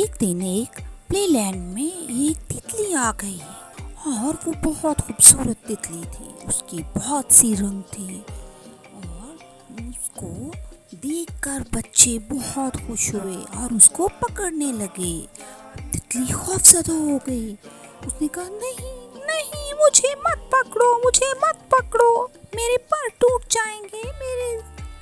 ایک دن ایک پلے لینڈ میں ایک تتلی آ گئی اور وہ بہت خوبصورت تتلی تھی. اس کی بہت سی رنگ تھے اور اس کو دیکھ کر بچے بہت خوش ہوئے اور اس کو پکڑنے لگے. تتلی خوفزدہ ہو گئی. اس نے کہا نہیں نہیں مجھے مت پکڑو میرے پر ٹوٹ جائیں گے, میرے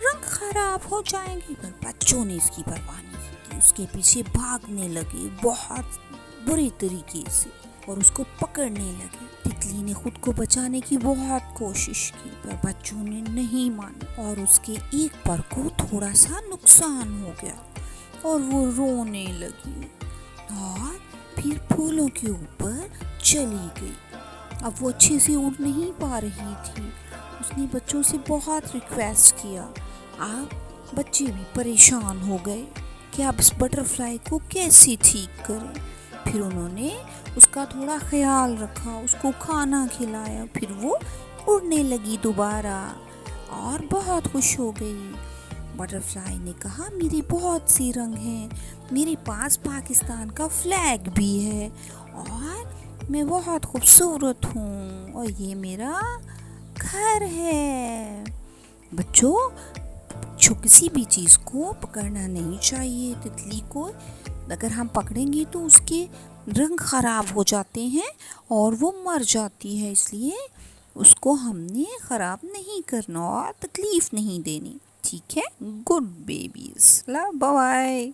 رنگ خراب ہو جائیں گے. پر بچوں نے اس کی پرواہ نہیں کی, اس کے پیچھے بھاگنے لگے بہت برے طریقے سے اور اس کو پکڑنے لگے. تتلی نے خود کو بچانے کی بہت کوشش کی پر بچوں نے نہیں مانا اور اس کے ایک پر کو تھوڑا سا نقصان ہو گیا اور وہ رونے لگی اور پھر پھولوں کے اوپر چلی گئی. اب وہ اچھے سے اڑ نہیں پا رہی تھی. اس نے بچوں سے بہت ریکویسٹ کیا. اب بچے بھی پریشان ہو گئے کہ اب اس بٹر فلائی کو کیسے ٹھیک کریں. پھر انہوں نے اس کا تھوڑا خیال رکھا, اس کو کھانا کھلایا, پھر وہ اڑنے لگی دوبارہ اور بہت خوش ہو گئی. بٹر فلائی نے کہا میرے بہت سی رنگ ہیں, میرے پاس پاکستان کا فلیگ بھی ہے اور میں بہت خوبصورت ہوں اور یہ میرا گھر ہے. بچوں کسی بھی چیز کو پکڑنا نہیں چاہیے. تتلی کو اگر ہم پکڑیں گے تو اس کے رنگ خراب ہو جاتے ہیں اور وہ مر جاتی ہے, اس لیے اس کو ہم نے خراب نہیں کرنا اور تکلیف نہیں دینی. ٹھیک ہے, گڈ بیبیز, بائے.